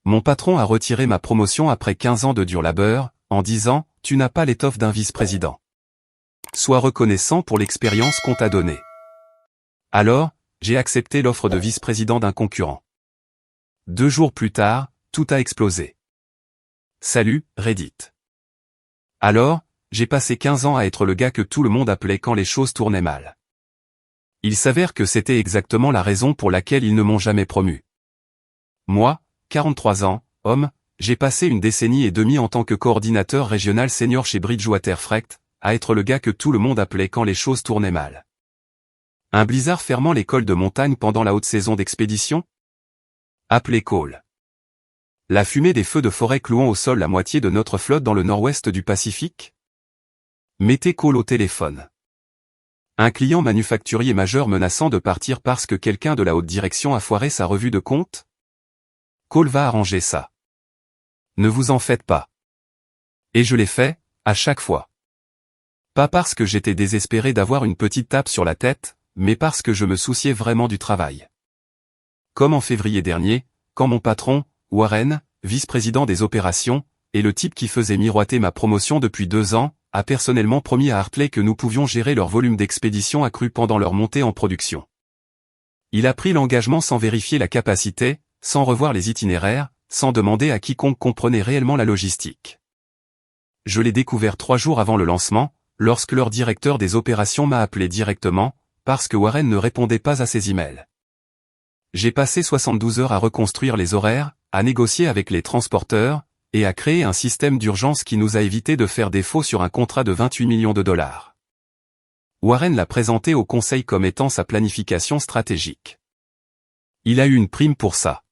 Mon patron a retiré ma promotion après 15 ans de dur labeur, en disant « Tu n'as pas l'étoffe d'un vice-président. Sois reconnaissant pour l'expérience qu'on t'a donnée. » Alors, j'ai accepté l'offre de vice-président d'un concurrent. 2 jours plus tard, tout a explosé. Salut, Reddit. Alors, j'ai passé 15 ans à être le gars que tout le monde appelait quand les choses tournaient mal. Il s'avère que c'était exactement la raison pour laquelle ils ne m'ont jamais promu. Moi, 43 ans, homme, j'ai passé une décennie et demie en tant que coordinateur régional senior chez Bridgewater Freight, à être le gars que tout le monde appelait quand les choses tournaient mal. Un blizzard fermant les cols de montagne pendant la haute saison d'expédition? Appelez Cole. La fumée des feux de forêt clouant au sol la moitié de notre flotte dans le nord-ouest du Pacifique? Mettez Cole au téléphone. Un client manufacturier majeur menaçant de partir parce que quelqu'un de la haute direction a foiré sa revue de compte? Cole va arranger ça. Ne vous en faites pas. Et je l'ai fait, à chaque fois. Pas parce que j'étais désespéré d'avoir une petite tape sur la tête, mais parce que je me souciais vraiment du travail. Comme en février dernier, quand mon patron, Warren, vice-président des opérations, et le type qui faisait miroiter ma promotion depuis 2 ans, a personnellement promis à Hartley que nous pouvions gérer leur volume d'expédition accru pendant leur montée en production. Il a pris l'engagement sans vérifier la capacité, sans revoir les itinéraires, sans demander à quiconque comprenait réellement la logistique. Je l'ai découvert 3 jours avant le lancement, lorsque leur directeur des opérations m'a appelé directement, parce que Warren ne répondait pas à ses emails. J'ai passé 72 heures à reconstruire les horaires, à négocier avec les transporteurs, et à créer un système d'urgence qui nous a évité de faire défaut sur un contrat de 28 millions de dollars. Warren l'a présenté au conseil comme étant sa planification stratégique. Il a eu une prime pour ça.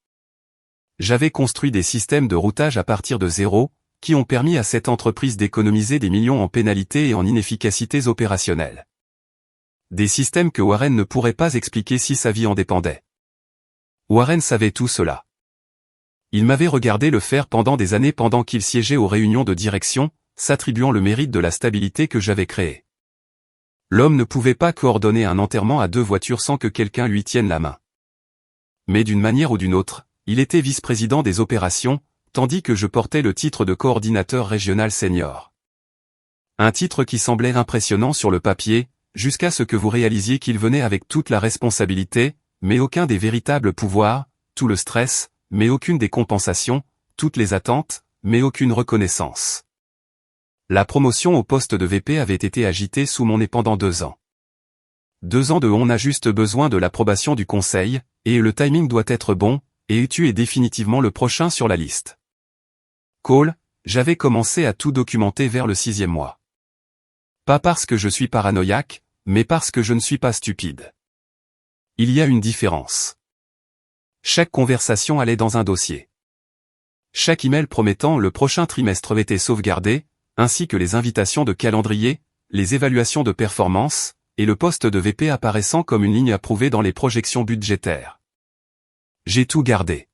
J'avais construit des systèmes de routage à partir de zéro, qui ont permis à cette entreprise d'économiser des millions en pénalités et en inefficacités opérationnelles. Des systèmes que Warren ne pourrait pas expliquer si sa vie en dépendait. Warren savait tout cela. Il m'avait regardé le faire pendant des années pendant qu'il siégeait aux réunions de direction, s'attribuant le mérite de la stabilité que j'avais créée. L'homme ne pouvait pas coordonner un enterrement à 2 voitures sans que quelqu'un lui tienne la main. Mais d'une manière ou d'une autre, il était vice-président des opérations, tandis que je portais le titre de coordinateur régional senior. Un titre qui semblait impressionnant sur le papier, jusqu'à ce que vous réalisiez qu'il venait avec toute la responsabilité, mais aucun des véritables pouvoirs, tout le stress, mais aucune des compensations, toutes les attentes, mais aucune reconnaissance. La promotion au poste de VP avait été agitée sous mon nez pendant 2 ans. 2 ans de on a juste besoin de l'approbation du conseil, et le timing doit être bon, et tu es définitivement le prochain sur la liste. Cole, j'avais commencé à tout documenter vers le 6e mois. Pas parce que je suis paranoïaque, mais parce que je ne suis pas stupide. Il y a une différence. Chaque conversation allait dans un dossier. Chaque email promettant le prochain trimestre était sauvegardé, ainsi que les invitations de calendrier, les évaluations de performance, et le poste de VP apparaissant comme une ligne approuvée dans les projections budgétaires. J'ai tout gardé.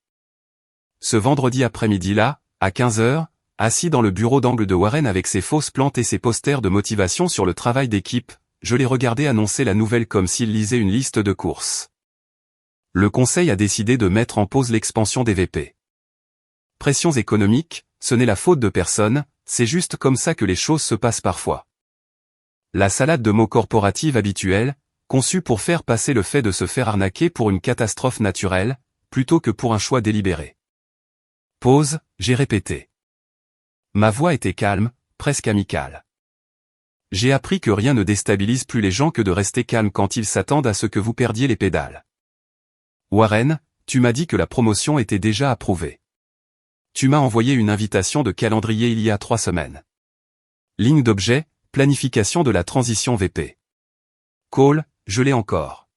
Ce vendredi après-midi-là, à 15 h, assis dans le bureau d'angle de Warren avec ses fausses plantes et ses posters de motivation sur le travail d'équipe, je l'ai regardé annoncer la nouvelle comme s'il lisait une liste de courses. Le conseil a décidé de mettre en pause l'expansion des VP. Pressions économiques, ce n'est la faute de personne, c'est juste comme ça que les choses se passent parfois. La salade de mots corporative habituelle, conçue pour faire passer le fait de se faire arnaquer pour une catastrophe naturelle, plutôt que pour un choix délibéré. Pause, j'ai répété. Ma voix était calme, presque amicale. J'ai appris que rien ne déstabilise plus les gens que de rester calme quand ils s'attendent à ce que vous perdiez les pédales. Warren, tu m'as dit que la promotion était déjà approuvée. Tu m'as envoyé une invitation de calendrier il y a 3 semaines. Ligne d'objet, planification de la transition VP. Cole, je l'ai encore.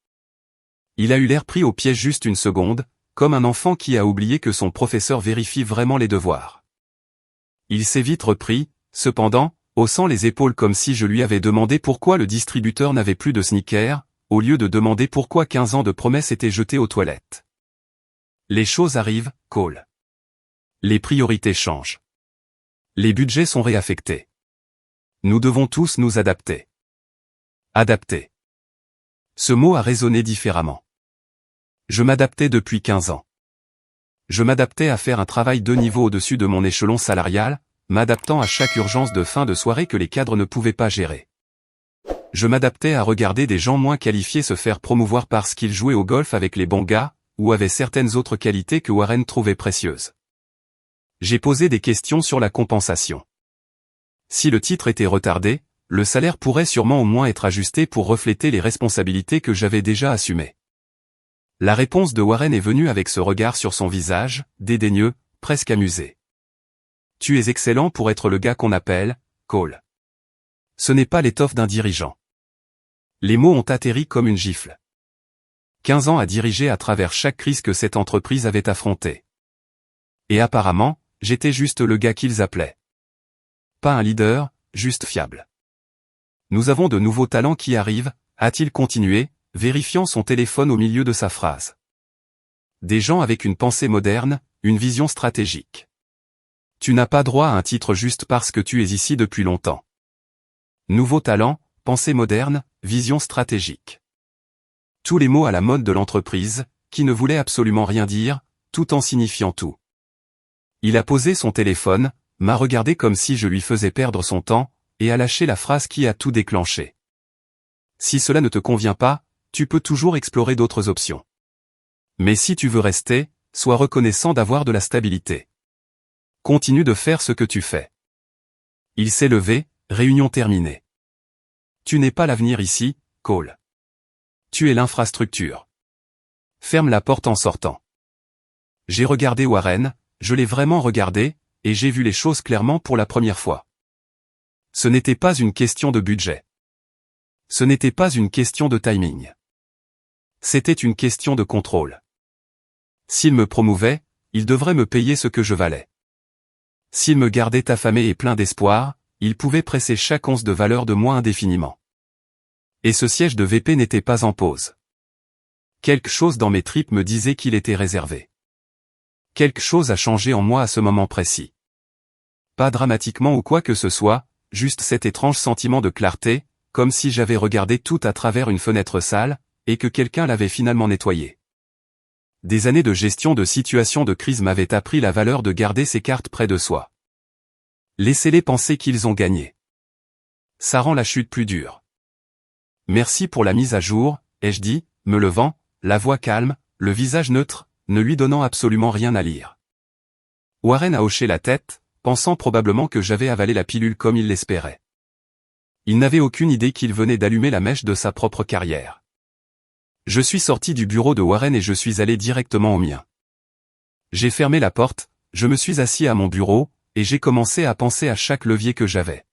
Il a eu l'air pris au piège juste une seconde, comme un enfant qui a oublié que son professeur vérifie vraiment les devoirs. Il s'est vite repris, cependant, haussant les épaules comme si je lui avais demandé pourquoi le distributeur n'avait plus de sneakers, au lieu de demander pourquoi 15 ans de promesses étaient jetés aux toilettes. Les choses arrivent, Cole. Les priorités changent. Les budgets sont réaffectés. Nous devons tous nous adapter. Adapter. Ce mot a résonné différemment. Je m'adaptais depuis 15 ans. Je m'adaptais à faire un travail 2 niveaux au-dessus de mon échelon salarial, m'adaptant à chaque urgence de fin de soirée que les cadres ne pouvaient pas gérer. Je m'adaptais à regarder des gens moins qualifiés se faire promouvoir parce qu'ils jouaient au golf avec les bons gars, ou avaient certaines autres qualités que Warren trouvait précieuses. J'ai posé des questions sur la compensation. Si le titre était retardé, le salaire pourrait sûrement au moins être ajusté pour refléter les responsabilités que j'avais déjà assumées. La réponse de Warren est venue avec ce regard sur son visage, dédaigneux, presque amusé. Tu es excellent pour être le gars qu'on appelle Cole. Ce n'est pas l'étoffe d'un dirigeant. Les mots ont atterri comme une gifle. 15 ans à diriger à travers chaque crise que cette entreprise avait affrontée. Et apparemment, j'étais juste le gars qu'ils appelaient. Pas un leader, juste fiable. Nous avons de nouveaux talents qui arrivent, a-t-il continué, vérifiant son téléphone au milieu de sa phrase. Des gens avec une pensée moderne, une vision stratégique. Tu n'as pas droit à un titre juste parce que tu es ici depuis longtemps. Nouveaux talents, pensée moderne, vision stratégique. Tous les mots à la mode de l'entreprise, qui ne voulaient absolument rien dire, tout en signifiant tout. Il a posé son téléphone, m'a regardé comme si je lui faisais perdre son temps, et a lâché la phrase qui a tout déclenché. Si cela ne te convient pas, tu peux toujours explorer d'autres options. Mais si tu veux rester, sois reconnaissant d'avoir de la stabilité. Continue de faire ce que tu fais. Il s'est levé, réunion terminée. Tu n'es pas l'avenir ici, Cole. Tu es l'infrastructure. Ferme la porte en sortant. J'ai regardé Warren, je l'ai vraiment regardé, et j'ai vu les choses clairement pour la première fois. Ce n'était pas une question de budget. Ce n'était pas une question de timing. C'était une question de contrôle. S'il me promouvait, il devrait me payer ce que je valais. S'il me gardait affamé et plein d'espoir, il pouvait presser chaque once de valeur de moi indéfiniment. Et ce siège de VP n'était pas en pause. Quelque chose dans mes tripes me disait qu'il était réservé. Quelque chose a changé en moi à ce moment précis. Pas dramatiquement ou quoi que ce soit, juste cet étrange sentiment de clarté, comme si j'avais regardé tout à travers une fenêtre sale, et que quelqu'un l'avait finalement nettoyé. Des années de gestion de situations de crise m'avaient appris la valeur de garder ses cartes près de soi. Laissez-les penser qu'ils ont gagné. Ça rend la chute plus dure. Merci pour la mise à jour, ai-je dit, me levant, la voix calme, le visage neutre, ne lui donnant absolument rien à lire. Warren a hoché la tête, pensant probablement que j'avais avalé la pilule comme il l'espérait. Il n'avait aucune idée qu'il venait d'allumer la mèche de sa propre carrière. Je suis sorti du bureau de Warren et je suis allé directement au mien. J'ai fermé la porte, je me suis assis à mon bureau, et j'ai commencé à penser à chaque levier que j'avais.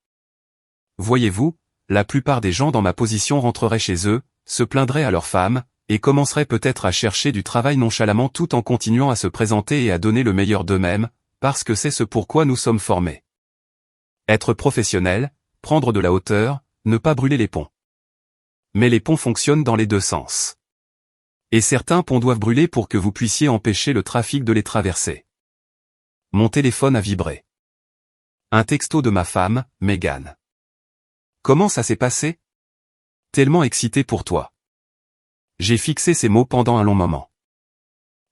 Voyez-vous, la plupart des gens dans ma position rentreraient chez eux, se plaindraient à leurs femmes, et commenceraient peut-être à chercher du travail nonchalamment tout en continuant à se présenter et à donner le meilleur d'eux-mêmes, parce que c'est ce pourquoi nous sommes formés. Être professionnel, prendre de la hauteur, ne pas brûler les ponts. Mais les ponts fonctionnent dans les deux sens. Et certains ponts doivent brûler pour que vous puissiez empêcher le trafic de les traverser. Mon téléphone a vibré. Un texto de ma femme, Megan. Comment ça s'est passé? Tellement excité pour toi. J'ai fixé ces mots pendant un long moment.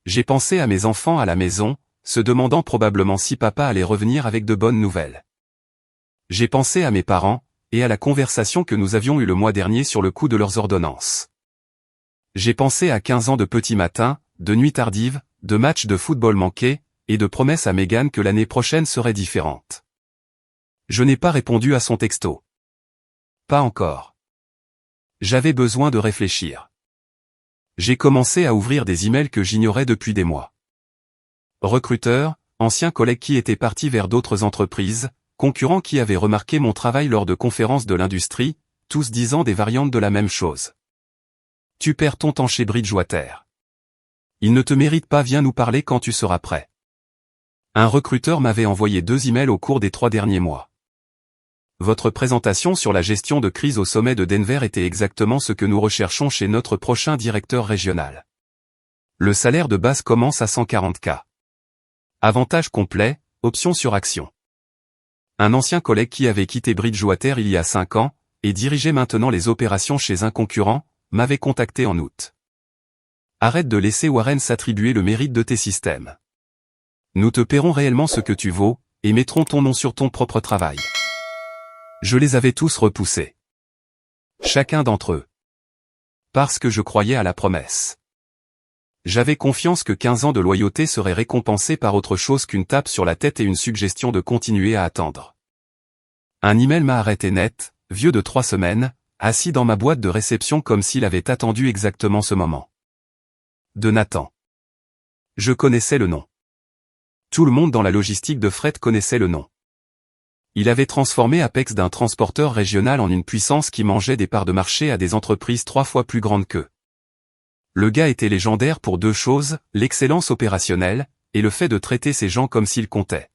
J'ai pensé à mes enfants à la maison, se demandant probablement si papa allait revenir avec de bonnes nouvelles. J'ai pensé à mes parents, et à la conversation que nous avions eue le mois dernier sur le coup de leurs ordonnances. J'ai pensé à 15 ans de petits matins, de nuits tardives, de matchs de football manqués, et de promesses à Megan que l'année prochaine serait différente. Je n'ai pas répondu à son texto. Pas encore. J'avais besoin de réfléchir. J'ai commencé à ouvrir des emails que j'ignorais depuis des mois. Recruteurs, anciens collègues qui étaient partis vers d'autres entreprises, concurrents qui avaient remarqué mon travail lors de conférences de l'industrie, tous disant des variantes de la même chose. Tu perds ton temps chez Bridgewater. Il ne te mérite pas, viens nous parler quand tu seras prêt. Un recruteur m'avait envoyé 2 emails au cours des 3 derniers mois. Votre présentation sur la gestion de crise au sommet de Denver était exactement ce que nous recherchons chez notre prochain directeur régional. Le salaire de base commence à 140K. Avantages complets, options sur action. Un ancien collègue qui avait quitté Bridgewater il y a 5 ans, et dirigeait maintenant les opérations chez un concurrent, m'avait contacté en août. Arrête de laisser Warren s'attribuer le mérite de tes systèmes. Nous te paierons réellement ce que tu vaux, et mettrons ton nom sur ton propre travail. Je les avais tous repoussés. Chacun d'entre eux. Parce que je croyais à la promesse. J'avais confiance que 15 ans de loyauté seraient récompensés par autre chose qu'une tape sur la tête et une suggestion de continuer à attendre. Un email m'a arrêté net, vieux de 3 semaines, assis dans ma boîte de réception comme s'il avait attendu exactement ce moment. De Nathan. Je connaissais le nom. Tout le monde dans la logistique de fret connaissait le nom. Il avait transformé Apex d'un transporteur régional en une puissance qui mangeait des parts de marché à des entreprises 3 fois plus grandes qu'eux. Le gars était légendaire pour 2 choses, l'excellence opérationnelle, et le fait de traiter ces gens comme s'ils comptaient.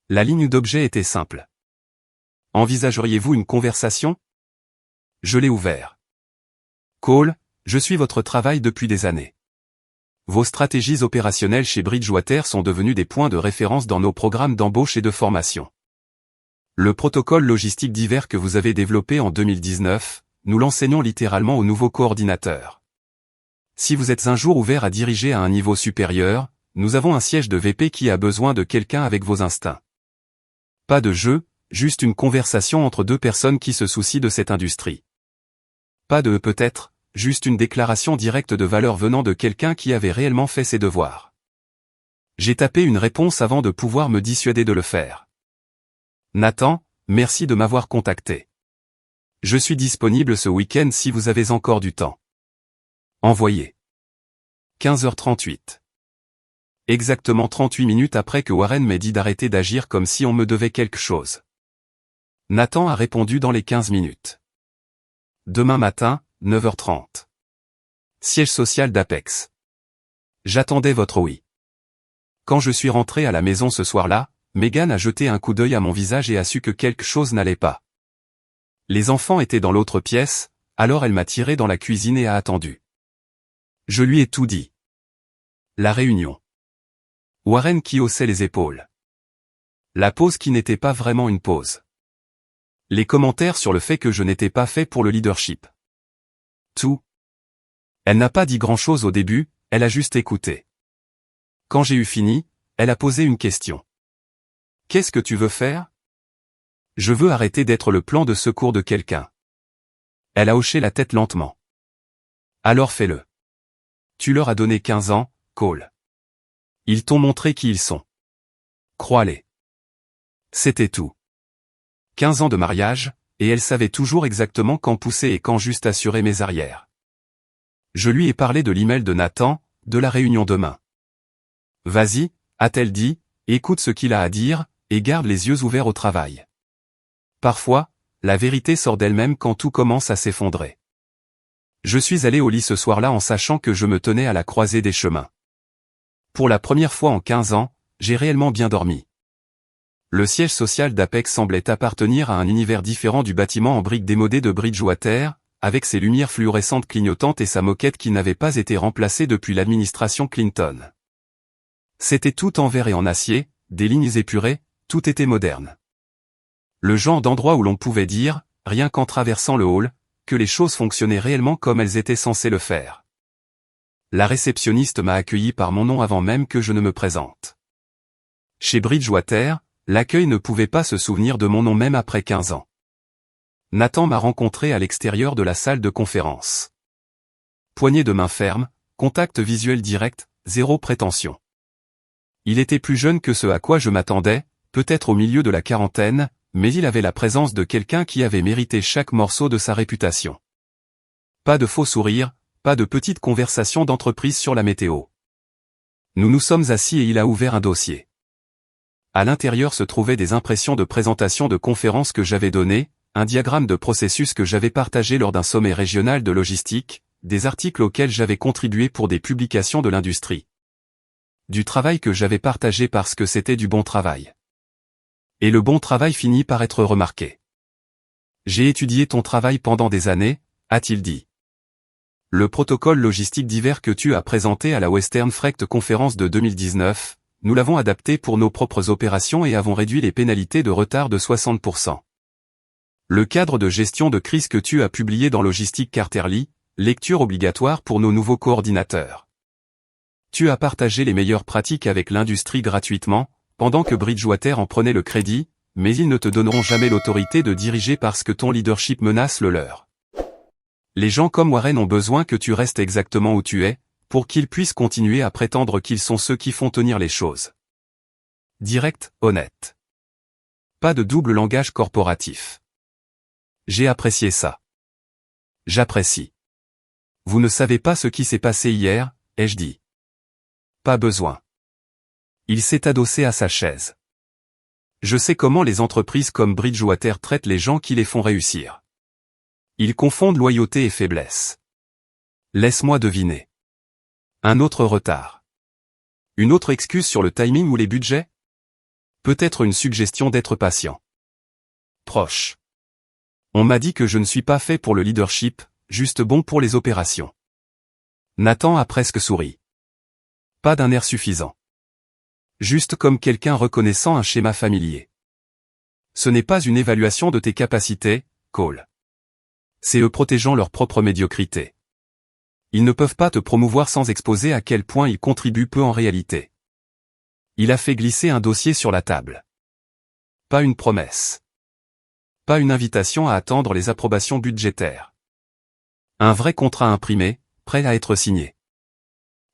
La ligne d'objet était simple. Envisageriez-vous une conversation? Je l'ai ouvert. Cole, je suis votre travail depuis des années. Vos stratégies opérationnelles chez Bridgewater sont devenues des points de référence dans nos programmes d'embauche et de formation. Le protocole logistique divers que vous avez développé en 2019, nous l'enseignons littéralement aux nouveaux coordinateurs. Si vous êtes un jour ouvert à diriger à un niveau supérieur, nous avons un siège de VP qui a besoin de quelqu'un avec vos instincts. Pas de jeu, juste une conversation entre 2 personnes qui se soucient de cette industrie. Pas de peut-être, juste une déclaration directe de valeur venant de quelqu'un qui avait réellement fait ses devoirs. J'ai tapé une réponse avant de pouvoir me dissuader de le faire. Nathan, merci de m'avoir contacté. Je suis disponible ce week-end si vous avez encore du temps. Envoyé. 15h38. Exactement 38 minutes après que Warren m'ait dit d'arrêter d'agir comme si on me devait quelque chose. Nathan a répondu dans les 15 minutes. Demain matin, 9h30. Siège social d'Apex. J'attendais votre oui. Quand je suis rentré à la maison ce soir-là, Megan a jeté un coup d'œil à mon visage et a su que quelque chose n'allait pas. Les enfants étaient dans l'autre pièce, alors elle m'a tiré dans la cuisine et a attendu. Je lui ai tout dit. La réunion. Warren qui haussait les épaules. La pause qui n'était pas vraiment une pause. Les commentaires sur le fait que je n'étais pas fait pour le leadership. Tout. Elle n'a pas dit grand-chose au début, elle a juste écouté. Quand j'ai eu fini, elle a posé une question. Qu'est-ce que tu veux faire? Je veux arrêter d'être le plan de secours de quelqu'un. Elle a hoché la tête lentement. Alors fais-le. Tu leur as donné 15 ans, Cole. Ils t'ont montré qui ils sont. Crois-les. C'était tout. 15 ans de mariage, et elle savait toujours exactement quand pousser et quand juste assurer mes arrières. Je lui ai parlé de l'email de Nathan, de la réunion demain. Vas-y, a-t-elle dit, écoute ce qu'il a à dire, et garde les yeux ouverts au travail. Parfois, la vérité sort d'elle-même quand tout commence à s'effondrer. Je suis allé au lit ce soir-là en sachant que je me tenais à la croisée des chemins. Pour la première fois en 15 ans, j'ai réellement bien dormi. Le siège social d'Apex semblait appartenir à un univers différent du bâtiment en briques démodé de Bridgewater, avec ses lumières fluorescentes clignotantes et sa moquette qui n'avait pas été remplacée depuis l'administration Clinton. C'était tout en verre et en acier, des lignes épurées, tout était moderne. Le genre d'endroit où l'on pouvait dire, rien qu'en traversant le hall, que les choses fonctionnaient réellement comme elles étaient censées le faire. La réceptionniste m'a accueilli par mon nom avant même que je ne me présente. Chez Bridgewater, l'accueil ne pouvait pas se souvenir de mon nom même après 15 ans. Nathan m'a rencontré à l'extérieur de la salle de conférence. Poignée de main ferme, contact visuel direct, zéro prétention. Il était plus jeune que ce à quoi je m'attendais, peut-être au milieu de la quarantaine, mais il avait la présence de quelqu'un qui avait mérité chaque morceau de sa réputation. Pas de faux sourires, pas de petites conversations d'entreprise sur la météo. Nous nous sommes assis et il a ouvert un dossier. À l'intérieur se trouvaient des impressions de présentation de conférences que j'avais données, un diagramme de processus que j'avais partagé lors d'un sommet régional de logistique, des articles auxquels j'avais contribué pour des publications de l'industrie. Du travail que j'avais partagé parce que c'était du bon travail. Et le bon travail finit par être remarqué. J'ai étudié ton travail pendant des années, a-t-il dit. Le protocole logistique divers que tu as présenté à la Western Freight Conference de 2019, nous l'avons adapté pour nos propres opérations et avons réduit les pénalités de retard de 60%. Le cadre de gestion de crise que tu as publié dans Logistique Carterly, lecture obligatoire pour nos nouveaux coordinateurs. Tu as partagé les meilleures pratiques avec l'industrie gratuitement, pendant que Bridgewater en prenait le crédit, mais ils ne te donneront jamais l'autorité de diriger parce que ton leadership menace le leur. Les gens comme Warren ont besoin que tu restes exactement où tu es, pour qu'ils puissent continuer à prétendre qu'ils sont ceux qui font tenir les choses. Direct, honnête. Pas de double langage corporatif. J'ai apprécié ça. J'apprécie. Vous ne savez pas ce qui s'est passé hier, ai-je dit. Pas besoin. Il s'est adossé à sa chaise. Je sais comment les entreprises comme Bridgewater traitent les gens qui les font réussir. Ils confondent loyauté et faiblesse. Laisse-moi deviner. Un autre retard. Une autre excuse sur le timing ou les budgets? Peut-être une suggestion d'être patient. Proche. On m'a dit que je ne suis pas fait pour le leadership, juste bon pour les opérations. Nathan a presque souri. Pas d'un air suffisant. Juste comme quelqu'un reconnaissant un schéma familier. Ce n'est pas une évaluation de tes capacités, Cole. C'est eux protégeant leur propre médiocrité. Ils ne peuvent pas te promouvoir sans exposer à quel point ils contribuent peu en réalité. Il a fait glisser un dossier sur la table. Pas une promesse. Pas une invitation à attendre les approbations budgétaires. Un vrai contrat imprimé, prêt à être signé.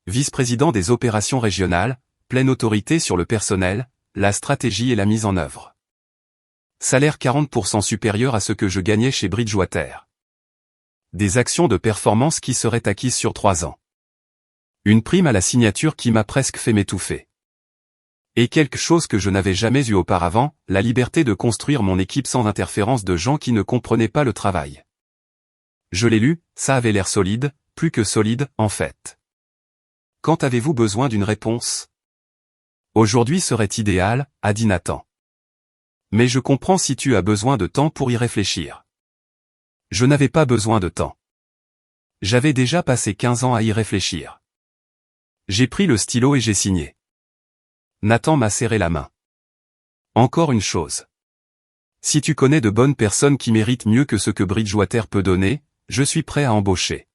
Vice-président des opérations régionales, pleine autorité sur le personnel, la stratégie et la mise en œuvre. Salaire 40% supérieur à ce que je gagnais chez Bridgewater. Des actions de performance qui seraient acquises sur 3 ans. Une prime à la signature qui m'a presque fait m'étouffer. Et quelque chose que je n'avais jamais eu auparavant, la liberté de construire mon équipe sans interférence de gens qui ne comprenaient pas le travail. Je l'ai lu, ça avait l'air solide, plus que solide, en fait. Quand avez-vous besoin d'une réponse? Aujourd'hui serait idéal, a dit Nathan. Mais je comprends si tu as besoin de temps pour y réfléchir. Je n'avais pas besoin de temps. J'avais déjà passé 15 ans à y réfléchir. J'ai pris le stylo et j'ai signé. Nathan m'a serré la main. Encore une chose. Si tu connais de bonnes personnes qui méritent mieux que ce que Bridgewater peut donner, je suis prêt à embaucher.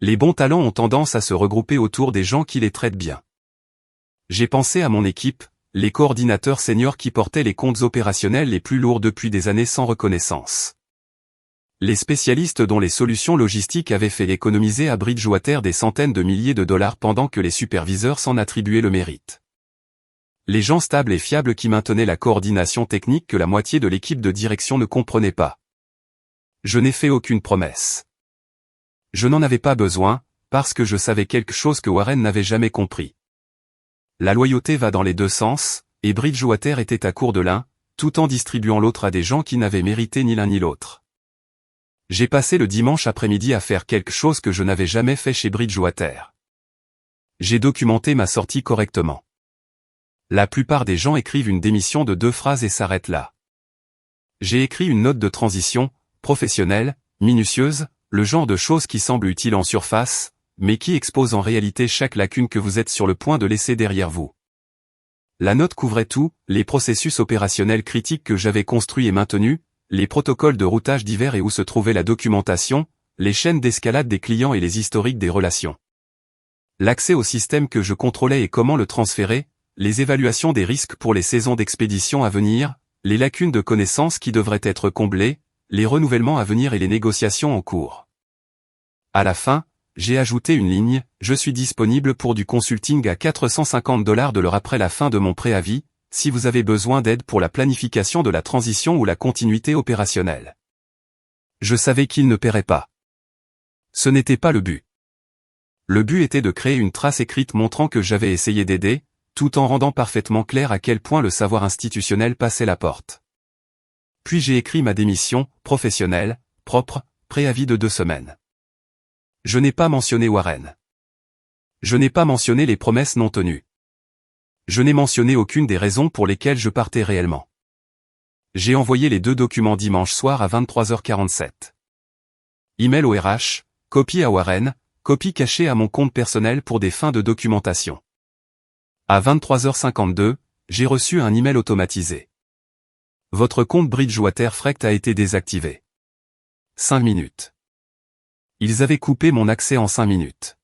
Les bons talents ont tendance à se regrouper autour des gens qui les traitent bien. J'ai pensé à mon équipe, les coordinateurs seniors qui portaient les comptes opérationnels les plus lourds depuis des années sans reconnaissance. Les spécialistes dont les solutions logistiques avaient fait économiser à Bridgewater des centaines de milliers de dollars pendant que les superviseurs s'en attribuaient le mérite. Les gens stables et fiables qui maintenaient la coordination technique que la moitié de l'équipe de direction ne comprenait pas. Je n'ai fait aucune promesse. Je n'en avais pas besoin, parce que je savais quelque chose que Warren n'avait jamais compris. La loyauté va dans les deux sens, et Bridgewater était à court de l'un, tout en distribuant l'autre à des gens qui n'avaient mérité ni l'un ni l'autre. J'ai passé le dimanche après-midi à faire quelque chose que je n'avais jamais fait chez Bridgewater. J'ai documenté ma sortie correctement. La plupart des gens écrivent une démission de 2 phrases et s'arrêtent là. J'ai écrit une note de transition, professionnelle, minutieuse, le genre de choses qui semblent utiles en surface, mais qui expose en réalité chaque lacune que vous êtes sur le point de laisser derrière vous. La note couvrait tout, les processus opérationnels critiques que j'avais construits et maintenus, les protocoles de routage divers et où se trouvait la documentation, les chaînes d'escalade des clients et les historiques des relations. L'accès au système que je contrôlais et comment le transférer, les évaluations des risques pour les saisons d'expédition à venir, les lacunes de connaissances qui devraient être comblées, les renouvellements à venir et les négociations en cours. À la fin, j'ai ajouté une ligne, je suis disponible pour du consulting à $450 de l'heure après la fin de mon préavis, si vous avez besoin d'aide pour la planification de la transition ou la continuité opérationnelle. Je savais qu'il ne paierait pas. Ce n'était pas le but. Le but était de créer une trace écrite montrant que j'avais essayé d'aider, tout en rendant parfaitement clair à quel point le savoir institutionnel passait la porte. Puis j'ai écrit ma démission, professionnelle, propre, préavis de 2 semaines. Je n'ai pas mentionné Warren. Je n'ai pas mentionné les promesses non tenues. Je n'ai mentionné aucune des raisons pour lesquelles je partais réellement. J'ai envoyé les 2 documents dimanche soir à 23h47. Email au RH, copie à Warren, copie cachée à mon compte personnel pour des fins de documentation. À 23h52, j'ai reçu un email automatisé. Votre compte Bridgewater Frect a été désactivé. 5 minutes. Ils avaient coupé mon accès en 5 minutes.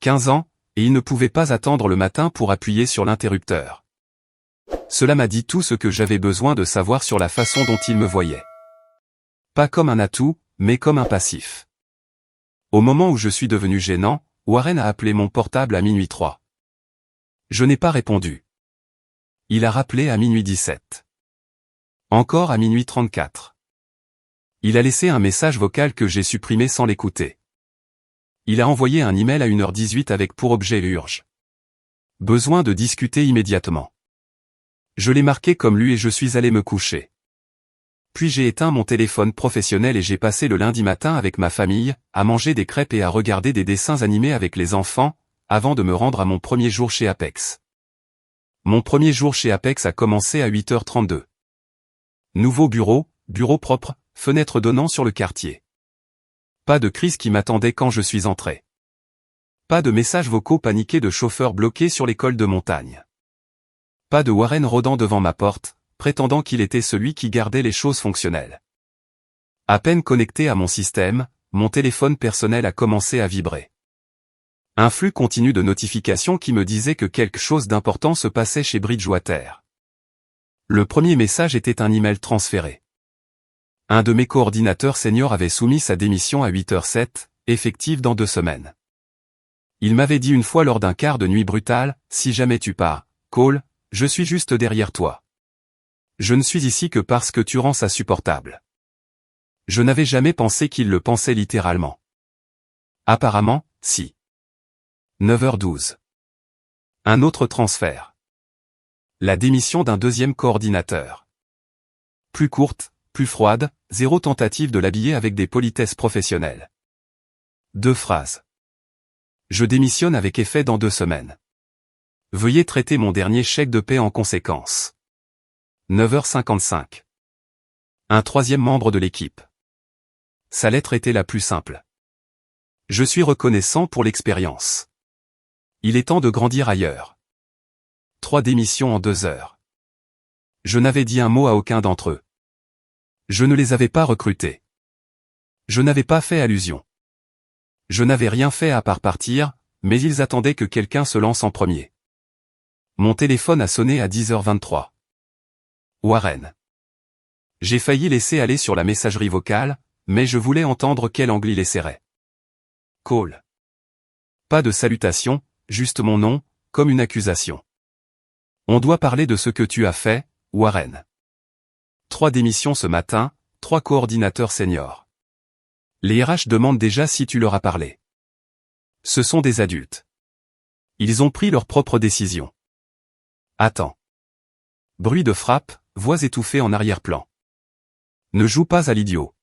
15 ans, et il ne pouvait pas attendre le matin pour appuyer sur l'interrupteur. Cela m'a dit tout ce que j'avais besoin de savoir sur la façon dont il me voyait. Pas comme un atout, mais comme un passif. Au moment où je suis devenu gênant, Warren a appelé mon portable à minuit 3. Je n'ai pas répondu. Il a rappelé à minuit 17. Encore à minuit 34. Il a laissé un message vocal que j'ai supprimé sans l'écouter. Il a envoyé un email à 1h18 avec pour objet urge. Besoin de discuter immédiatement. Je l'ai marqué comme lu et je suis allé me coucher. Puis j'ai éteint mon téléphone professionnel et j'ai passé le lundi matin avec ma famille, à manger des crêpes et à regarder des dessins animés avec les enfants, avant de me rendre à mon premier jour chez Apex. Mon premier jour chez Apex a commencé à 8h32. Nouveau bureau, bureau propre, fenêtre donnant sur le quartier. Pas de crise qui m'attendait quand je suis entré. Pas de messages vocaux paniqués de chauffeurs bloqués sur les cols de montagne. Pas de Warren rôdant devant ma porte, prétendant qu'il était celui qui gardait les choses fonctionnelles. À peine connecté à mon système, mon téléphone personnel a commencé à vibrer. Un flux continu de notifications qui me disait que quelque chose d'important se passait chez Bridgewater. Le premier message était un email transféré. Un de mes coordinateurs seniors avait soumis sa démission à 8h07, effective dans 2 semaines. Il m'avait dit une fois lors d'un quart de nuit brutal, « Si jamais tu pars, Cole, je suis juste derrière toi. Je ne suis ici que parce que tu rends ça supportable. » Je n'avais jamais pensé qu'il le pensait littéralement. Apparemment, si. 9h12. Un autre transfert. La démission d'un deuxième coordinateur. Plus courte, plus froide, 0 tentative de l'habiller avec des politesses professionnelles. 2 phrases. Je démissionne avec effet dans 2 semaines. Veuillez traiter mon dernier chèque de paie en conséquence. 9h55. Un troisième membre de l'équipe. Sa lettre était la plus simple. Je suis reconnaissant pour l'expérience. Il est temps de grandir ailleurs. 3 démissions en 2 heures. Je n'avais dit un mot à aucun d'entre eux. Je ne les avais pas recrutés. Je n'avais pas fait allusion. Je n'avais rien fait à part partir, mais ils attendaient que quelqu'un se lance en premier. Mon téléphone a sonné à 10h23. Warren. J'ai failli laisser aller sur la messagerie vocale, mais je voulais entendre quel angle il essaierait. Cole. Pas de salutation, juste mon nom, comme une accusation. On doit parler de ce que tu as fait, Warren. 3 démissions ce matin, 3 coordinateurs seniors. Les RH demandent déjà si tu leur as parlé. Ce sont des adultes. Ils ont pris leurs propres décisions. Attends. Bruit de frappe, voix étouffée en arrière-plan. Ne joue pas à l'idiot.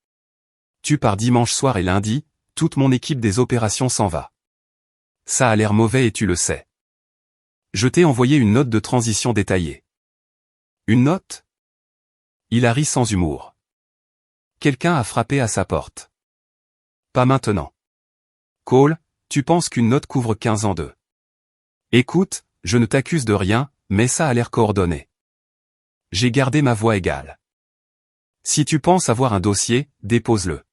Tu pars dimanche soir et lundi, toute mon équipe des opérations s'en va. Ça a l'air mauvais et tu le sais. Je t'ai envoyé une note de transition détaillée. Une note ? Il a ri sans humour. Quelqu'un a frappé à sa porte. Pas maintenant. Cole, tu penses qu'une note couvre 15 ans de... Écoute, je ne t'accuse de rien, mais ça a l'air coordonné. J'ai gardé ma voix égale. Si tu penses avoir un dossier, dépose-le.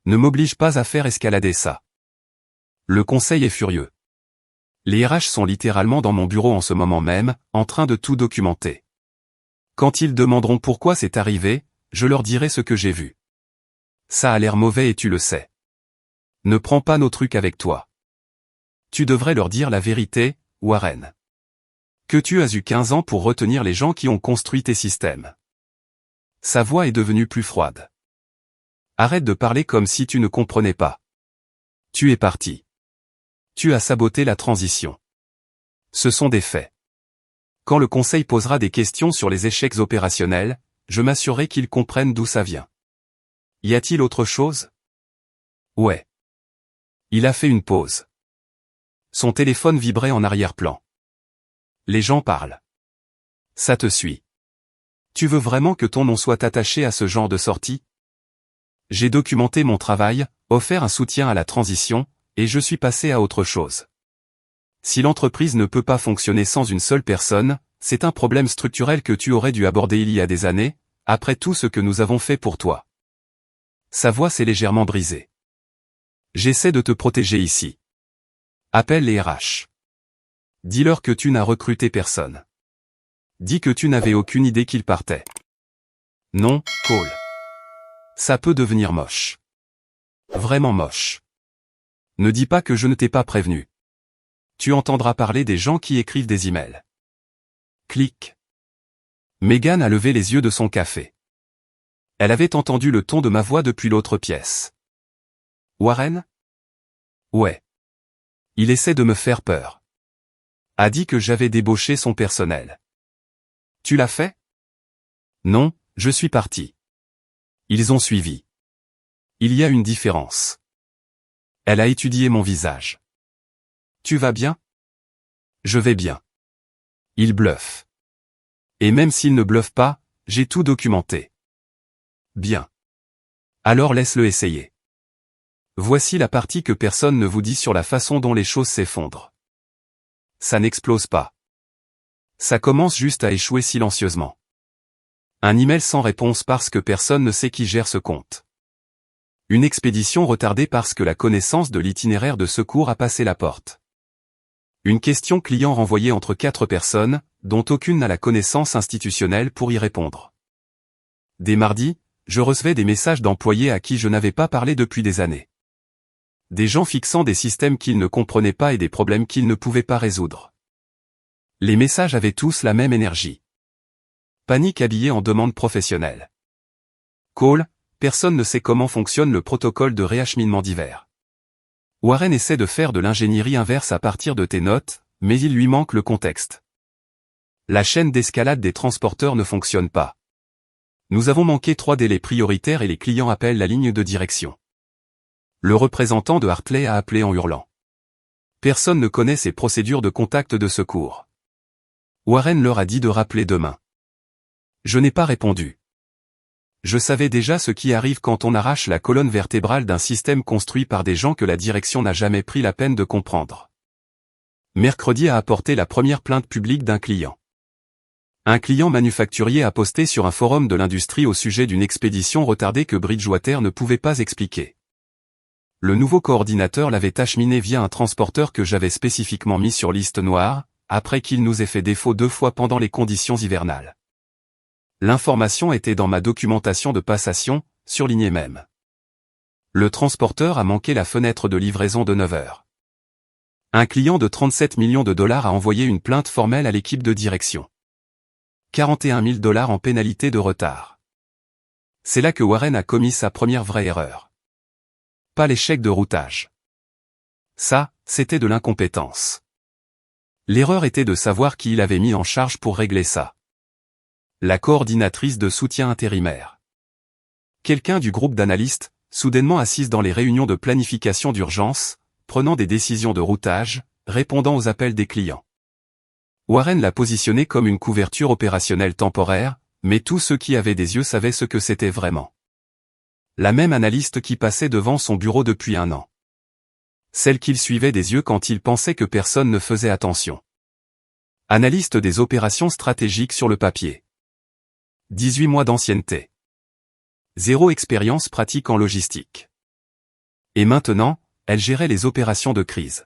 Ne m'oblige pas à faire escalader ça. Le conseil est furieux. Les RH sont littéralement dans mon bureau en ce moment même, en train de tout documenter. Quand ils demanderont pourquoi c'est arrivé, je leur dirai ce que j'ai vu. Ça a l'air mauvais et tu le sais. Ne prends pas nos trucs avec toi. Tu devrais leur dire la vérité, Warren. Que tu as eu 15 ans pour retenir les gens qui ont construit tes systèmes. Sa voix est devenue plus froide. Arrête de parler comme si tu ne comprenais pas. Tu es parti. Tu as saboté la transition. Ce sont des faits. Quand le conseil posera des questions sur les échecs opérationnels, je m'assurerai qu'ils comprennent d'où ça vient. Y a-t-il autre chose? Ouais. Il a fait une pause. Son téléphone vibrait en arrière-plan. Les gens parlent. Ça te suit. Tu veux vraiment que ton nom soit attaché à ce genre de sortie? J'ai documenté mon travail, offert un soutien à la transition, et je suis passé à autre chose. Si l'entreprise ne peut pas fonctionner sans une seule personne, c'est un problème structurel que tu aurais dû aborder il y a des années, après tout ce que nous avons fait pour toi. Sa voix s'est légèrement brisée. J'essaie de te protéger ici. Appelle les RH. Dis-leur que tu n'as recruté personne. Dis que tu n'avais aucune idée qu'ils partaient. Non, Cole. Ça peut devenir moche. Vraiment moche. Ne dis pas que je ne t'ai pas prévenu. Tu entendras parler des gens qui écrivent des emails. Clic. Megan a levé les yeux de son café. Elle avait entendu le ton de ma voix depuis l'autre pièce. Warren? Ouais. Il essaie de me faire peur. A dit que j'avais débauché son personnel. Tu l'as fait? Non, je suis parti. Ils ont suivi. Il y a une différence. Elle a étudié mon visage. Tu vas bien? Je vais bien. Il bluffe. Et même s'il ne bluffe pas, j'ai tout documenté. Bien. Alors laisse-le essayer. Voici la partie que personne ne vous dit sur la façon dont les choses s'effondrent. Ça n'explose pas. Ça commence juste à échouer silencieusement. Un email sans réponse parce que personne ne sait qui gère ce compte. Une expédition retardée parce que la connaissance de l'itinéraire de secours a passé la porte. Une question client renvoyée entre 4 personnes, dont aucune n'a la connaissance institutionnelle pour y répondre. Dès mardi, je recevais des messages d'employés à qui je n'avais pas parlé depuis des années. Des gens fixant des systèmes qu'ils ne comprenaient pas et des problèmes qu'ils ne pouvaient pas résoudre. Les messages avaient tous la même énergie. Panique habillée en demande professionnelle. Cole, personne ne sait comment fonctionne le protocole de réacheminement divers. Warren essaie de faire de l'ingénierie inverse à partir de tes notes, mais il lui manque le contexte. La chaîne d'escalade des transporteurs ne fonctionne pas. Nous avons manqué 3 délais prioritaires et les clients appellent la ligne de direction. Le représentant de Hartley a appelé en hurlant. Personne ne connaît ces procédures de contact de secours. Warren leur a dit de rappeler demain. Je n'ai pas répondu. Je savais déjà ce qui arrive quand on arrache la colonne vertébrale d'un système construit par des gens que la direction n'a jamais pris la peine de comprendre. Mercredi a apporté la première plainte publique d'un client. Un client manufacturier a posté sur un forum de l'industrie au sujet d'une expédition retardée que Bridgewater ne pouvait pas expliquer. Le nouveau coordinateur l'avait acheminé via un transporteur que j'avais spécifiquement mis sur liste noire, après qu'il nous ait fait défaut 2 fois pendant les conditions hivernales. L'information était dans ma documentation de passation, surlignée même. Le transporteur a manqué la fenêtre de livraison de 9 heures. Un client de 37 millions de dollars a envoyé une plainte formelle à l'équipe de direction. 41 000 $ en pénalité de retard. C'est là que Warren a commis sa première vraie erreur. Pas l'échec de routage. Ça, c'était de l'incompétence. L'erreur était de savoir qui il avait mis en charge pour régler ça. La coordinatrice de soutien intérimaire. Quelqu'un du groupe d'analystes, soudainement assise dans les réunions de planification d'urgence, prenant des décisions de routage, répondant aux appels des clients. Warren l'a positionné comme une couverture opérationnelle temporaire, mais tous ceux qui avaient des yeux savaient ce que c'était vraiment. La même analyste qui passait devant son bureau depuis 1 an. Celle qu'il suivait des yeux quand il pensait que personne ne faisait attention. Analyste des opérations stratégiques sur le papier. 18 mois d'ancienneté. 0 expérience pratique en logistique. Et maintenant, elle gérait les opérations de crise.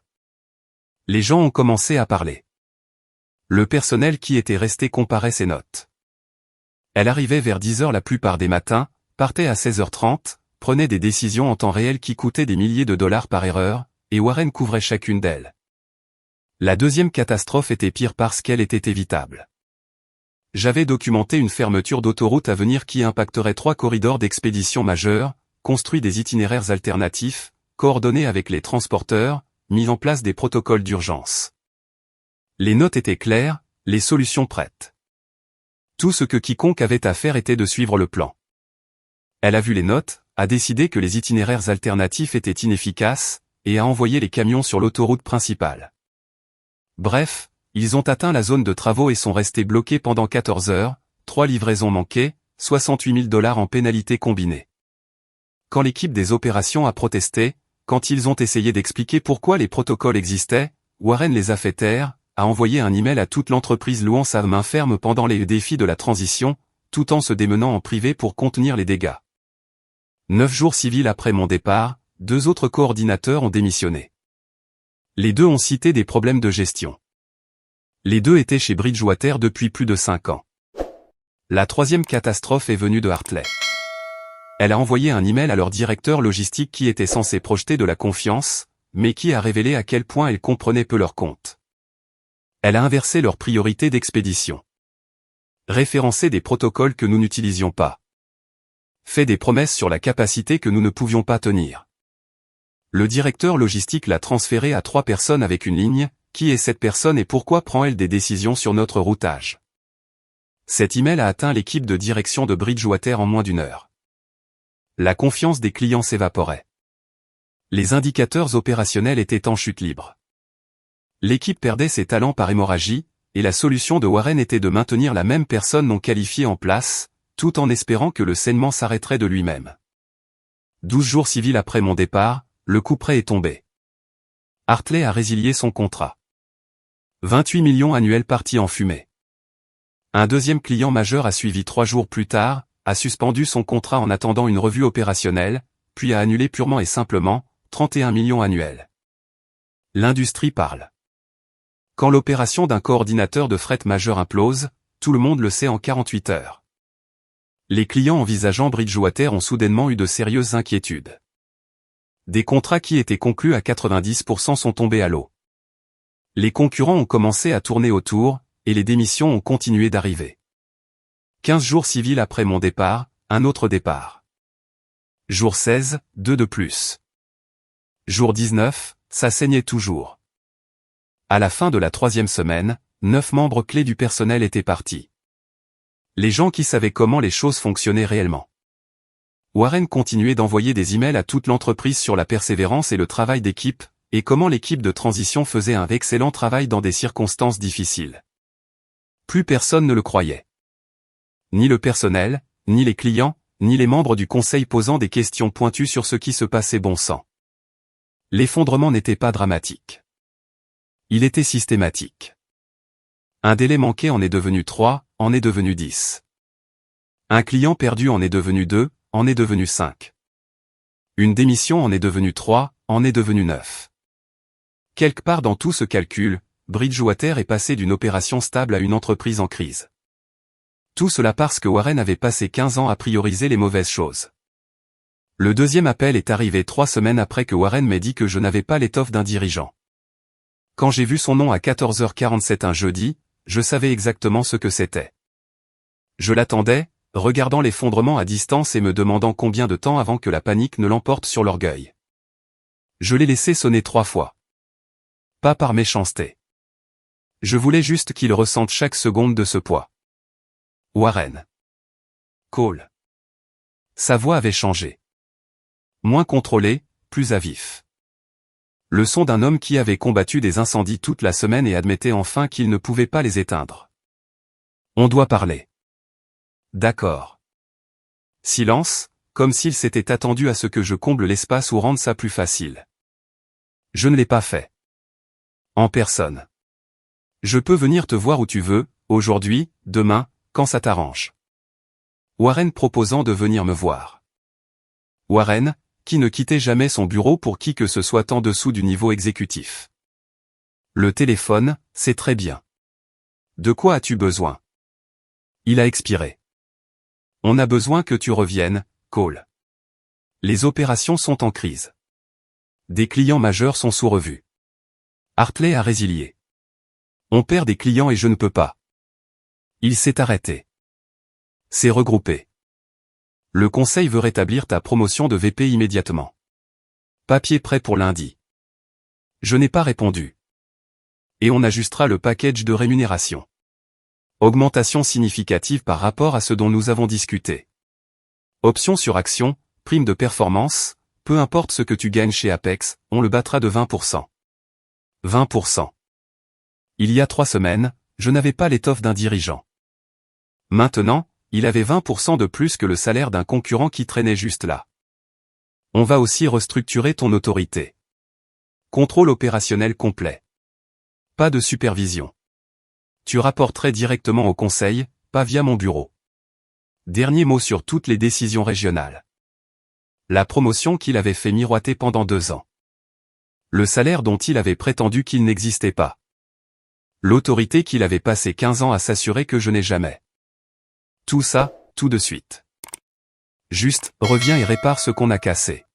Les gens ont commencé à parler. Le personnel qui était resté comparait ses notes. Elle arrivait vers 10 heures la plupart des matins, partait à 16h30, prenait des décisions en temps réel qui coûtaient des milliers de dollars par erreur, et Warren couvrait chacune d'elles. La deuxième catastrophe était pire parce qu'elle était évitable. J'avais documenté une fermeture d'autoroute à venir qui impacterait 3 corridors d'expédition majeurs, construit des itinéraires alternatifs, coordonnés avec les transporteurs, mis en place des protocoles d'urgence. Les notes étaient claires, les solutions prêtes. Tout ce que quiconque avait à faire était de suivre le plan. Elle a vu les notes, a décidé que les itinéraires alternatifs étaient inefficaces, et a envoyé les camions sur l'autoroute principale. Bref, ils ont atteint la zone de travaux et sont restés bloqués pendant 14 heures, 3 livraisons manquées, 68 000 $ en pénalité combinée. Quand l'équipe des opérations a protesté, quand ils ont essayé d'expliquer pourquoi les protocoles existaient, Warren les a fait taire, a envoyé un email à toute l'entreprise louant sa main ferme pendant les défis de la transition, tout en se démenant en privé pour contenir les dégâts. 9 jours civils après mon départ, 2 autres coordinateurs ont démissionné. Les deux ont cité des problèmes de gestion. Les deux étaient chez Bridgewater depuis plus de 5 ans. La troisième catastrophe est venue de Hartley. Elle a envoyé un email à leur directeur logistique qui était censé projeter de la confiance, mais qui a révélé à quel point elle comprenait peu leur compte. Elle a inversé leurs priorités d'expédition. Référencé des protocoles que nous n'utilisions pas. Fait des promesses sur la capacité que nous ne pouvions pas tenir. Le directeur logistique l'a transféré à 3 personnes avec une ligne. Qui est cette personne et pourquoi prend-elle des décisions sur notre routage? Cet email a atteint l'équipe de direction de Bridgewater en moins d'1 heure. La confiance des clients s'évaporait. Les indicateurs opérationnels étaient en chute libre. L'équipe perdait ses talents par hémorragie, et la solution de Warren était de maintenir la même personne non qualifiée en place, tout en espérant que le saignement s'arrêterait de lui-même. 12 jours civils après mon départ, le couperet est tombé. Hartley a résilié son contrat. 28 millions annuels partis en fumée. Un deuxième client majeur a suivi 3 jours plus tard, a suspendu son contrat en attendant une revue opérationnelle, puis a annulé purement et simplement, 31 millions annuels. L'industrie parle. Quand l'opération d'un coordinateur de fret majeur implose, tout le monde le sait en 48 heures. Les clients envisageant Bridgewater ont soudainement eu de sérieuses inquiétudes. Des contrats qui étaient conclus à 90% sont tombés à l'eau. Les concurrents ont commencé à tourner autour, et les démissions ont continué d'arriver. 15 jours civils après mon départ, un autre départ. Jour 16, 2 de plus. Jour 19, ça saignait toujours. À la fin de la 3e semaine, 9 membres clés du personnel étaient partis. Les gens qui savaient comment les choses fonctionnaient réellement. Warren continuait d'envoyer des emails à toute l'entreprise sur la persévérance et le travail d'équipe, et comment l'équipe de transition faisait un excellent travail dans des circonstances difficiles. Plus personne ne le croyait. Ni le personnel, ni les clients, ni les membres du conseil posant des questions pointues sur ce qui se passait bon sang. L'effondrement n'était pas dramatique. Il était systématique. Un délai manqué en est devenu 3, en est devenu 10. Un client perdu en est devenu 2, en est devenu 5. Une démission en est devenue 3, en est devenu 9. Quelque part dans tout ce calcul, Bridgewater est passé d'une opération stable à une entreprise en crise. Tout cela parce que Warren avait passé 15 ans à prioriser les mauvaises choses. Le deuxième appel est arrivé 3 semaines après que Warren m'ait dit que je n'avais pas l'étoffe d'un dirigeant. Quand j'ai vu son nom à 14h47 un jeudi, je savais exactement ce que c'était. Je l'attendais, regardant l'effondrement à distance et me demandant combien de temps avant que la panique ne l'emporte sur l'orgueil. Je l'ai laissé sonner 3 fois. Pas par méchanceté. Je voulais juste qu'il ressente chaque seconde de ce poids. Warren. Cole. Sa voix avait changé. Moins contrôlé, plus à vif. Le son d'un homme qui avait combattu des incendies toute la semaine et admettait enfin qu'il ne pouvait pas les éteindre. On doit parler. D'accord. Silence, comme s'il s'était attendu à ce que je comble l'espace ou rende ça plus facile. Je ne l'ai pas fait. En personne. Je peux venir te voir où tu veux, aujourd'hui, demain, quand ça t'arrange. Warren proposant de venir me voir. Warren, qui ne quittait jamais son bureau pour qui que ce soit en dessous du niveau exécutif. Le téléphone, c'est très bien. De quoi as-tu besoin? Il a expiré. On a besoin que tu reviennes, Cole. Les opérations sont en crise. Des clients majeurs sont sous revue. Hartley a résilié. On perd des clients et je ne peux pas. Il s'est arrêté. C'est regroupé. Le conseil veut rétablir ta promotion de VP immédiatement. Papier prêt pour lundi. Je n'ai pas répondu. Et on ajustera le package de rémunération. Augmentation significative par rapport à ce dont nous avons discuté. Option sur action, prime de performance, peu importe ce que tu gagnes chez Apex, on le battra de 20%. 20%. Il y a 3 semaines, je n'avais pas l'étoffe d'un dirigeant. Maintenant, il avait 20% de plus que le salaire d'un concurrent qui traînait juste là. On va aussi restructurer ton autorité. Contrôle opérationnel complet. Pas de supervision. Tu rapporterais directement au conseil, pas via mon bureau. Dernier mot sur toutes les décisions régionales. La promotion qu'il avait fait miroiter pendant 2 ans. Le salaire dont il avait prétendu qu'il n'existait pas. L'autorité qu'il avait passé 15 ans à s'assurer que je n'ai jamais. Tout ça, tout de suite. Juste, reviens et répare ce qu'on a cassé.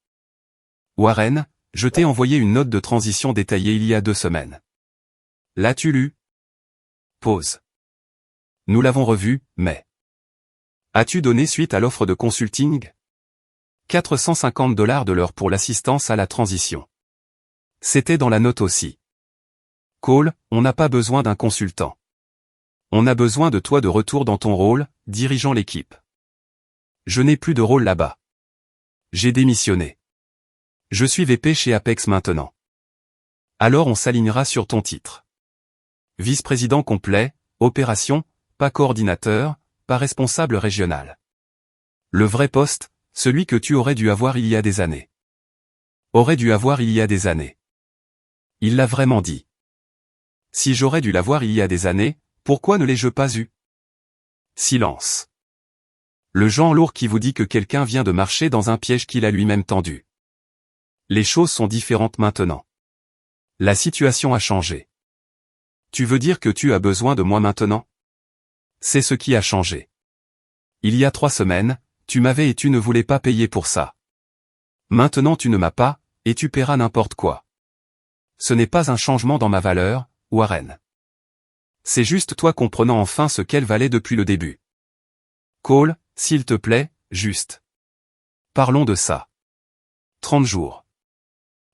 Warren, je t'ai envoyé une note de transition détaillée il y a 2 semaines. L'as-tu lu? Pause. Nous l'avons revue, mais... As-tu donné suite à l'offre de consulting? $450 de l'heure pour l'assistance à la transition. C'était dans la note aussi. Cole, on n'a pas besoin d'un consultant. On a besoin de toi de retour dans ton rôle, dirigeant l'équipe. Je n'ai plus de rôle là-bas. J'ai démissionné. Je suis VP chez Apex maintenant. Alors on s'alignera sur ton titre. Vice-président complet, opération, pas coordinateur, pas responsable régional. Le vrai poste, celui que tu aurais dû avoir il y a des années. Aurais dû avoir il y a des années. Il l'a vraiment dit. Si j'aurais dû l'avoir il y a des années, pourquoi ne l'ai-je pas eu? Silence. Le genre lourd qui vous dit que quelqu'un vient de marcher dans un piège qu'il a lui-même tendu. Les choses sont différentes maintenant. La situation a changé. Tu veux dire que tu as besoin de moi maintenant? C'est ce qui a changé. Il y a 3 semaines, tu m'avais et tu ne voulais pas payer pour ça. Maintenant tu ne m'as pas, et tu paieras n'importe quoi. Ce n'est pas un changement dans ma valeur, Warren. C'est juste toi comprenant enfin ce qu'elle valait depuis le début. Cole, s'il te plaît, juste. Parlons de ça. 30 jours.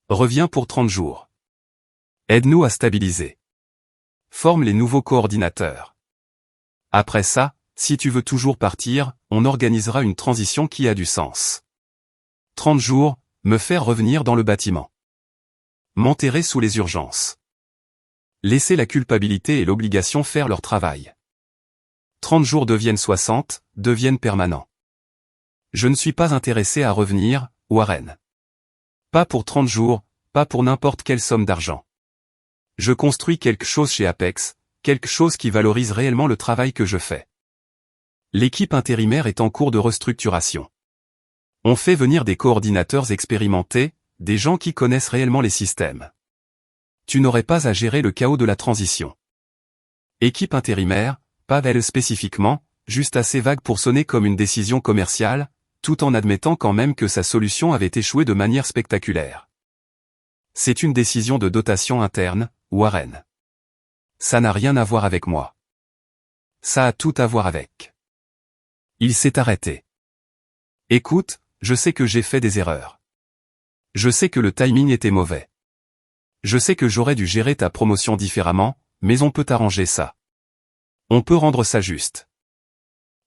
Reviens pour 30 jours. Aide-nous à stabiliser. Forme les nouveaux coordinateurs. Après ça, si tu veux toujours partir, on organisera une transition qui a du sens. 30 jours, me faire revenir dans le bâtiment. M'enterrer sous les urgences. Laisser la culpabilité et l'obligation faire leur travail. 30 jours deviennent 60, deviennent permanents. Je ne suis pas intéressé à revenir, Warren. Pas pour 30 jours, pas pour n'importe quelle somme d'argent. Je construis quelque chose chez Apex, quelque chose qui valorise réellement le travail que je fais. L'équipe intérimaire est en cours de restructuration. On fait venir des coordinateurs expérimentés, des gens qui connaissent réellement les systèmes. Tu n'aurais pas à gérer le chaos de la transition. Équipe intérimaire, pas elle spécifiquement, juste assez vague pour sonner comme une décision commerciale, tout en admettant quand même que sa solution avait échoué de manière spectaculaire. C'est une décision de dotation interne, Warren. Ça n'a rien à voir avec moi. Ça a tout à voir avec. Il s'est arrêté. Écoute, je sais que j'ai fait des erreurs. Je sais que le timing était mauvais. Je sais que j'aurais dû gérer ta promotion différemment, mais on peut arranger ça. On peut rendre ça juste.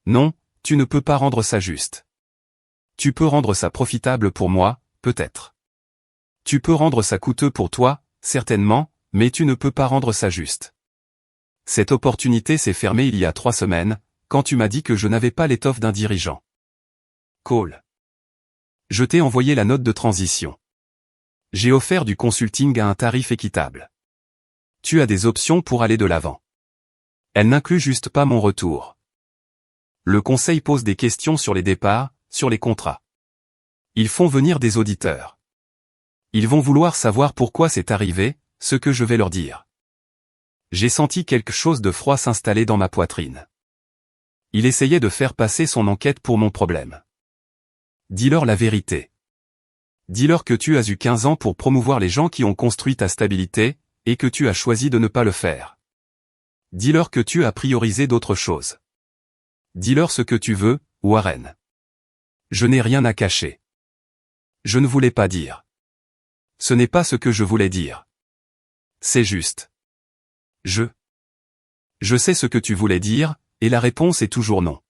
Non, tu ne peux pas rendre ça juste. Tu peux rendre ça profitable pour moi, peut-être. Tu peux rendre ça coûteux pour toi, certainement, mais tu ne peux pas rendre ça juste. Cette opportunité s'est fermée il y a 3 semaines, quand tu m'as dit que je n'avais pas l'étoffe d'un dirigeant. Cole. Je t'ai envoyé la note de transition. J'ai offert du consulting à un tarif équitable. Tu as des options pour aller de l'avant. Elle n'inclut juste pas mon retour. Le conseil pose des questions sur les départs, sur les contrats. Ils font venir des auditeurs. Ils vont vouloir savoir pourquoi c'est arrivé, ce que je vais leur dire. J'ai senti quelque chose de froid s'installer dans ma poitrine. Il essayait de faire passer son enquête pour mon problème. Dis-leur la vérité. Dis-leur que tu as eu 15 ans pour promouvoir les gens qui ont construit ta stabilité, et que tu as choisi de ne pas le faire. Dis-leur que tu as priorisé d'autres choses. Dis-leur ce que tu veux, Warren. Je n'ai rien à cacher. Je ne voulais pas dire. Ce n'est pas ce que je voulais dire. C'est juste. Je sais ce que tu voulais dire, et la réponse est toujours non.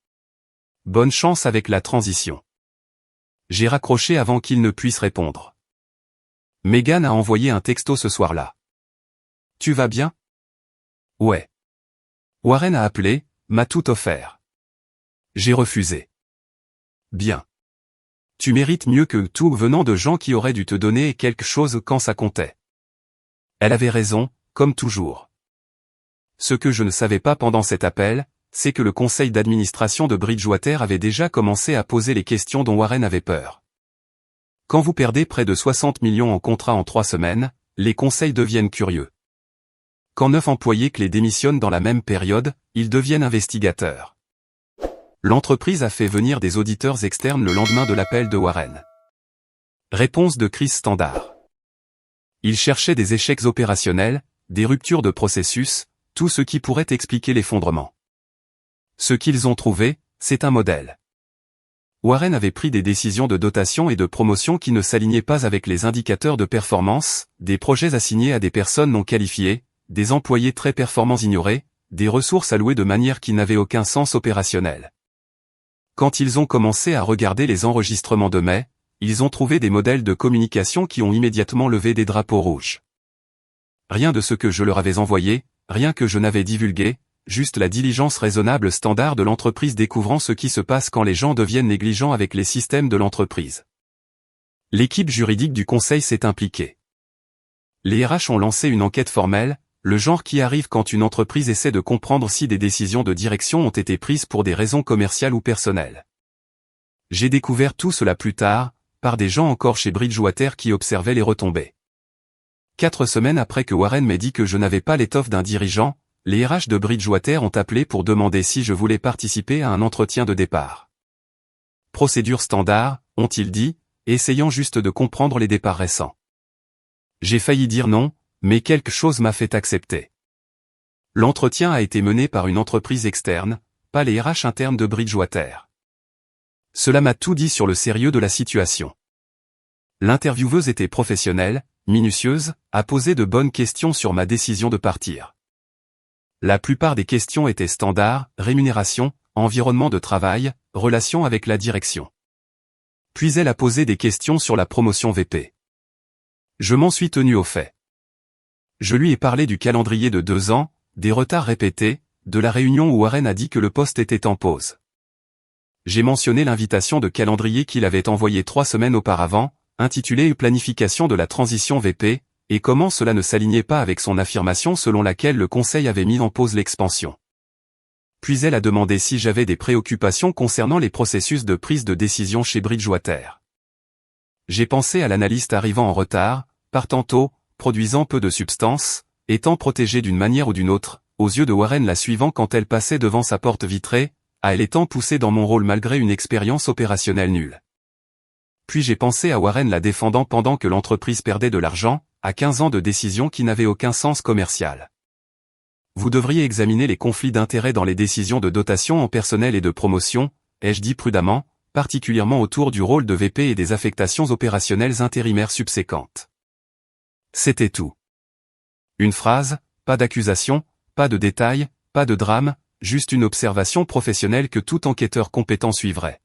Bonne chance avec la transition. J'ai raccroché avant qu'il ne puisse répondre. Megan a envoyé un texto ce soir-là. Tu vas bien? Ouais. Warren a appelé, m'a tout offert. J'ai refusé. Bien. Tu mérites mieux que tout venant de gens qui auraient dû te donner quelque chose quand ça comptait. Elle avait raison, comme toujours. Ce que je ne savais pas pendant cet appel, c'est que le conseil d'administration de Bridgewater avait déjà commencé à poser les questions dont Warren avait peur. Quand vous perdez près de 60 millions en contrat en 3 semaines, les conseils deviennent curieux. Quand 9 employés clés démissionnent dans la même période, ils deviennent investigateurs. L'entreprise a fait venir des auditeurs externes le lendemain de l'appel de Warren. Réponse de crise standard. Ils cherchaient des échecs opérationnels, des ruptures de processus, tout ce qui pourrait expliquer l'effondrement. Ce qu'ils ont trouvé, c'est un modèle. Warren avait pris des décisions de dotation et de promotion qui ne s'alignaient pas avec les indicateurs de performance, des projets assignés à des personnes non qualifiées, des employés très performants ignorés, des ressources allouées de manière qui n'avaient aucun sens opérationnel. Quand ils ont commencé à regarder les enregistrements de mai, ils ont trouvé des modèles de communication qui ont immédiatement levé des drapeaux rouges. Rien de ce que je leur avais envoyé, rien que je n'avais divulgué, juste la diligence raisonnable standard de l'entreprise découvrant ce qui se passe quand les gens deviennent négligents avec les systèmes de l'entreprise. L'équipe juridique du conseil s'est impliquée. Les RH ont lancé une enquête formelle, le genre qui arrive quand une entreprise essaie de comprendre si des décisions de direction ont été prises pour des raisons commerciales ou personnelles. J'ai découvert tout cela plus tard, par des gens encore chez Bridgewater qui observaient les retombées. 4 semaines après que Warren m'ait dit que je n'avais pas l'étoffe d'un dirigeant, les RH de Bridgewater ont appelé pour demander si je voulais participer à un entretien de départ. Procédure standard, ont-ils dit, essayant juste de comprendre les départs récents. J'ai failli dire non, mais quelque chose m'a fait accepter. L'entretien a été mené par une entreprise externe, pas les RH internes de Bridgewater. Cela m'a tout dit sur le sérieux de la situation. L'intervieweuse était professionnelle, minutieuse, a posé de bonnes questions sur ma décision de partir. La plupart des questions étaient standards, rémunération, environnement de travail, relation avec la direction. Puis elle a posé des questions sur la promotion VP. Je m'en suis tenu au fait. Je lui ai parlé du calendrier de 2 ans, des retards répétés, de la réunion où Warren a dit que le poste était en pause. J'ai mentionné l'invitation de calendrier qu'il avait envoyée 3 semaines auparavant, intitulée « Planification de la transition VP », et comment cela ne s'alignait pas avec son affirmation selon laquelle le conseil avait mis en pause l'expansion. Puis elle a demandé si j'avais des préoccupations concernant les processus de prise de décision chez Bridgewater. J'ai pensé à l'analyste arrivant en retard, partant tôt, produisant peu de substance, étant protégée d'une manière ou d'une autre, aux yeux de Warren la suivant quand elle passait devant sa porte vitrée, à elle étant poussée dans mon rôle malgré une expérience opérationnelle nulle. Puis j'ai pensé à Warren la défendant pendant que l'entreprise perdait de l'argent, à 15 ans de décisions qui n'avaient aucun sens commercial. Vous devriez examiner les conflits d'intérêts dans les décisions de dotation en personnel et de promotion, ai-je dit prudemment, particulièrement autour du rôle de VP et des affectations opérationnelles intérimaires subséquentes. C'était tout. Une phrase, pas d'accusation, pas de détails, pas de drame, juste une observation professionnelle que tout enquêteur compétent suivrait.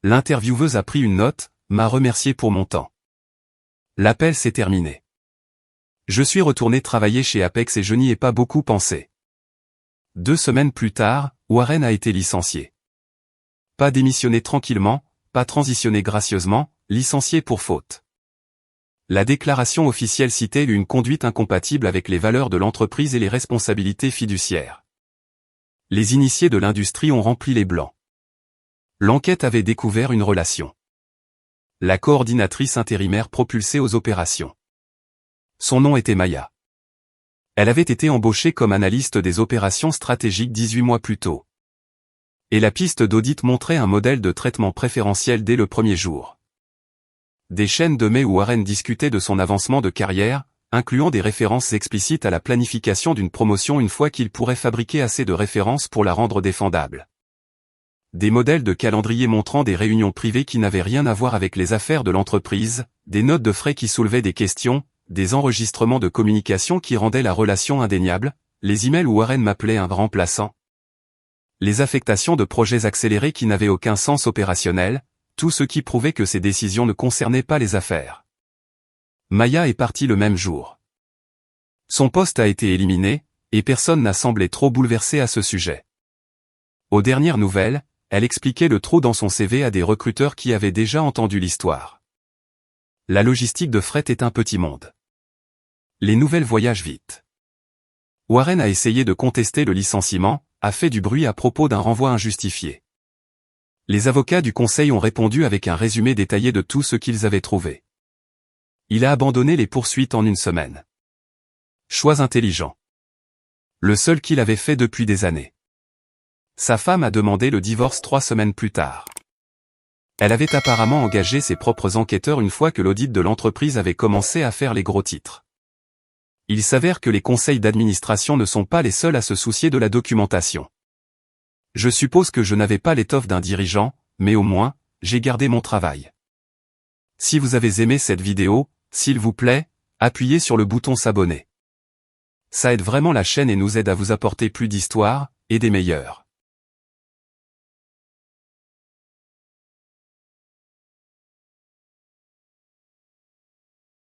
L'intervieweuse a pris une note, m'a remercié pour mon temps. L'appel s'est terminé. Je suis retourné travailler chez Apex et je n'y ai pas beaucoup pensé. 2 semaines plus tard, Warren a été licencié. Pas démissionné tranquillement, pas transitionné gracieusement, licencié pour faute. La déclaration officielle citait une conduite incompatible avec les valeurs de l'entreprise et les responsabilités fiduciaires. Les initiés de l'industrie ont rempli les blancs. L'enquête avait découvert une relation. La coordinatrice intérimaire propulsée aux opérations. Son nom était Maya. Elle avait été embauchée comme analyste des opérations stratégiques 18 mois plus tôt. Et la piste d'audit montrait un modèle de traitement préférentiel dès le premier jour. Des chaînes de mails où Warren discutait de son avancement de carrière, incluant des références explicites à la planification d'une promotion une fois qu'il pourrait fabriquer assez de références pour la rendre défendable. Des modèles de calendrier montrant des réunions privées qui n'avaient rien à voir avec les affaires de l'entreprise, des notes de frais qui soulevaient des questions, des enregistrements de communication qui rendaient la relation indéniable, les emails où Warren m'appelait un remplaçant. Les affectations de projets accélérés qui n'avaient aucun sens opérationnel, tout ce qui prouvait que ces décisions ne concernaient pas les affaires. Maya est partie le même jour. Son poste a été éliminé, et personne n'a semblé trop bouleversé à ce sujet. Aux dernières nouvelles, elle expliquait le trou dans son CV à des recruteurs qui avaient déjà entendu l'histoire. La logistique de fret est un petit monde. Les nouvelles voyagent vite. Warren a essayé de contester le licenciement, a fait du bruit à propos d'un renvoi injustifié. Les avocats du conseil ont répondu avec un résumé détaillé de tout ce qu'ils avaient trouvé. Il a abandonné les poursuites en une semaine. Choix intelligent. Le seul qu'il avait fait depuis des années. Sa femme a demandé le divorce 3 semaines plus tard. Elle avait apparemment engagé ses propres enquêteurs une fois que l'audit de l'entreprise avait commencé à faire les gros titres. Il s'avère que les conseils d'administration ne sont pas les seuls à se soucier de la documentation. Je suppose que je n'avais pas l'étoffe d'un dirigeant, mais au moins, j'ai gardé mon travail. Si vous avez aimé cette vidéo, s'il vous plaît, appuyez sur le bouton s'abonner. Ça aide vraiment la chaîne et nous aide à vous apporter plus d'histoires, et des meilleures.